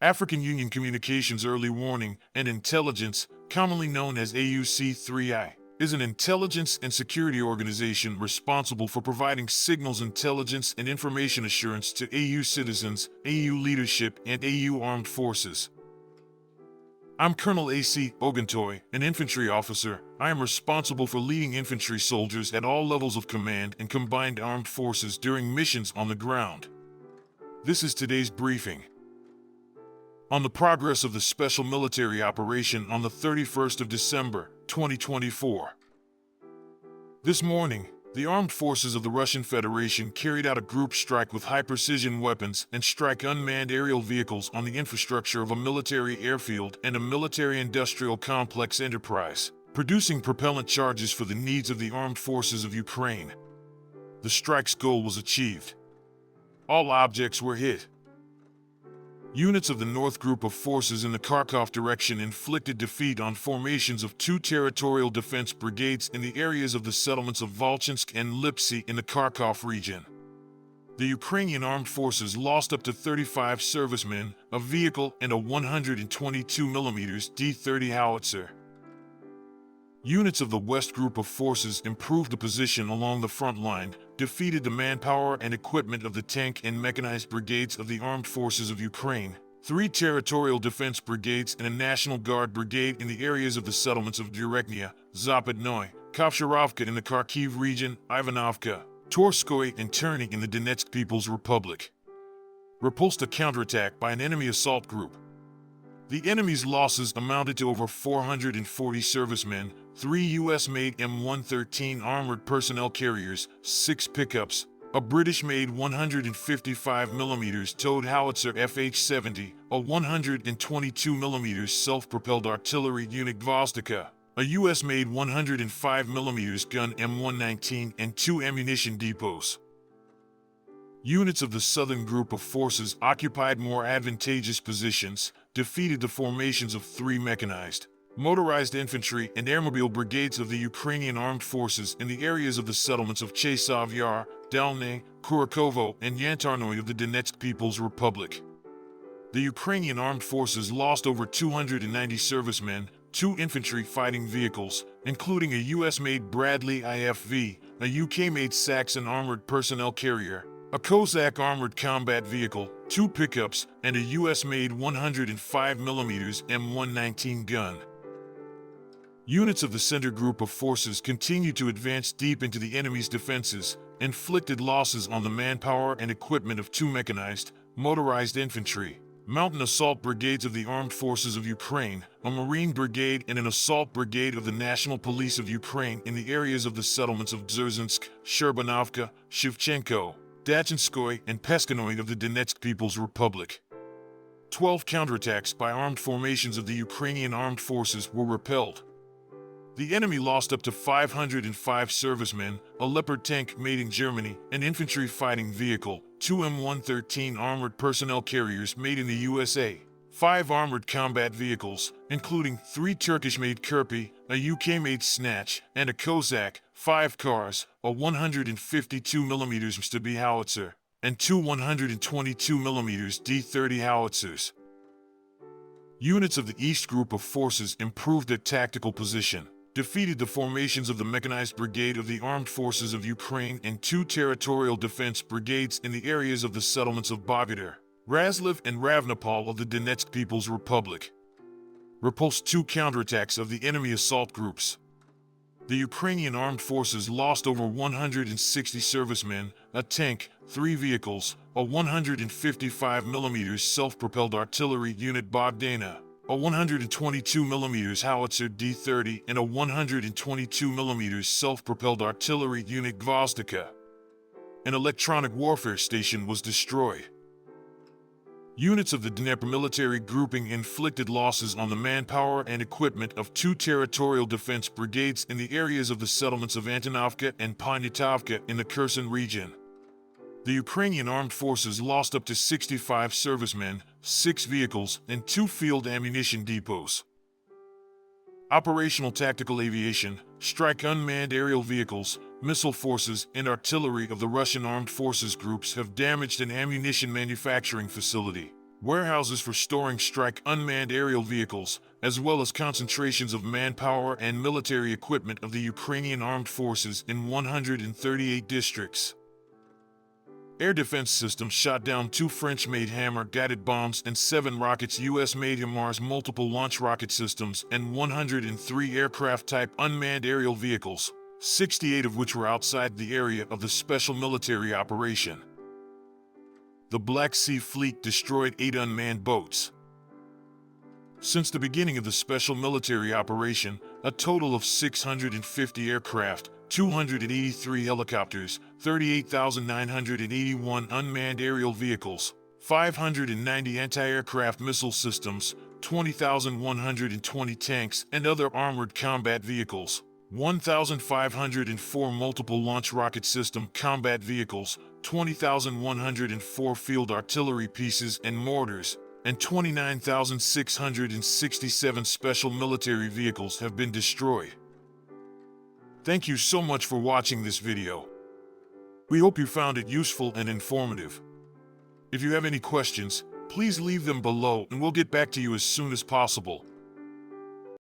African Union Communications Early Warning and Intelligence, commonly known as AUC3I, is an intelligence and security organization responsible for providing signals intelligence and information assurance to AU citizens, AU leadership, and AU armed forces. I'm Colonel A.C. Oguntoye, an infantry officer. I am responsible for leading infantry soldiers at all levels of command and combined armed forces during missions on the ground. This is today's briefing on the progress of the special military operation on the 31st of December, 2024. This morning, the armed forces of the Russian Federation carried out a group strike with high-precision weapons and strike unmanned aerial vehicles on the infrastructure of a military airfield and a military-industrial complex enterprise, producing propellant charges for the needs of the armed forces of Ukraine. The strike's goal was achieved. All objects were hit. Units of the North Group of Forces in the Kharkov direction inflicted defeat on formations of two territorial defense brigades in the areas of the settlements of Volchansk and Lipsy in the Kharkov region. The Ukrainian armed forces lost up to 35 servicemen, a vehicle, and a 122mm D-30 howitzer. Units of the West Group of Forces improved the position along the front line, defeated the manpower and equipment of the tank and mechanized brigades of the Armed Forces of Ukraine, 3 territorial defense brigades and a National Guard brigade in the areas of the settlements of Direknia, Zapadnoy, Kovsharovka in the Kharkiv region, Ivanovka, Torskoye and Terny in the Donetsk People's Republic. Repulsed a counterattack by an enemy assault group. The enemy's losses amounted to over 440 servicemen, 3 U.S.-made M113 armored personnel carriers, 6 pickups, a British-made 155mm towed howitzer FH-70, a 122mm self-propelled artillery unit Gvozdika, a U.S.-made 105mm gun M119, and 2 ammunition depots. Units of the Southern Group of Forces occupied more advantageous positions, defeated the formations of 3 mechanized, motorized infantry and airmobile brigades of the Ukrainian armed forces in the areas of the settlements of Chasov Yar, Dalny, Kurakovo, and Yantarnoy of the Donetsk People's Republic. The Ukrainian armed forces lost over 290 servicemen, 2 infantry fighting vehicles, including a U.S.-made Bradley IFV, a UK-made Saxon armored personnel carrier, a Cossack armored combat vehicle, 2 pickups, and a U.S.-made 105mm M119 gun. Units of the Center Group of Forces continued to advance deep into the enemy's defenses, inflicted losses on the manpower and equipment of 2 mechanized, motorized infantry, mountain assault brigades of the Armed Forces of Ukraine, a Marine brigade and an assault brigade of the National Police of Ukraine in the areas of the settlements of Dzержinsk, Sherbanovka, Shevchenko, Dachinskoye, and Peskanoy of the Donetsk People's Republic. 12 counterattacks by armed formations of the Ukrainian armed forces were repelled. The enemy lost up to 505 servicemen, a Leopard tank made in Germany, an infantry fighting vehicle, 2 M113 armored personnel carriers made in the USA, 5 armored combat vehicles, including 3 Turkish-made Kirpi, a UK-made Snatch, and a Cossack, 5 cars, a 152mm Stubby howitzer, and 2 122mm D-30 howitzers. Units of the East Group of Forces improved their tactical position, defeated the formations of the Mechanized Brigade of the Armed Forces of Ukraine and 2 territorial defense brigades in the areas of the settlements of Bogodar, Razliv, and Ravnopol of the Donetsk People's Republic. Repulsed 2 counterattacks of the enemy assault groups. The Ukrainian armed forces lost over 160 servicemen, a tank, 3 vehicles, a 155mm self-propelled artillery unit Bogdana, a 122mm howitzer D-30, and a 122mm self-propelled artillery unit Gvozdika. An electronic warfare station was destroyed. Units of the Dnepr military grouping inflicted losses on the manpower and equipment of 2 territorial defense brigades in the areas of the settlements of Antonovka and Poniatowka in the Kherson region. The Ukrainian armed forces lost up to 65 servicemen, 6 vehicles, and 2 field ammunition depots. Operational tactical aviation, strike unmanned aerial vehicles, missile forces, and artillery of the Russian armed forces groups have damaged an ammunition manufacturing facility, warehouses for storing strike unmanned aerial vehicles, as well as concentrations of manpower and military equipment of the Ukrainian armed forces in 138 districts. Air defense systems shot down 2 French-made Hammer-guided bombs and 7 rockets, US-made HIMARS multiple launch rocket systems, and 103 aircraft-type unmanned aerial vehicles, 68 of which were outside the area of the special military operation. The Black Sea Fleet destroyed 8 unmanned boats. Since the beginning of the special military operation, a total of 650 aircraft, 283 helicopters, 38,981 unmanned aerial vehicles, 590 anti-aircraft missile systems, 20,120 tanks and other armored combat vehicles, 1,504 multiple launch rocket system combat vehicles, 20,104 field artillery pieces and mortars, and 29,667 special military vehicles have been destroyed. Thank you so much for watching this video. We hope you found it useful and informative. If you have any questions, please leave them below and we'll get back to you as soon as possible.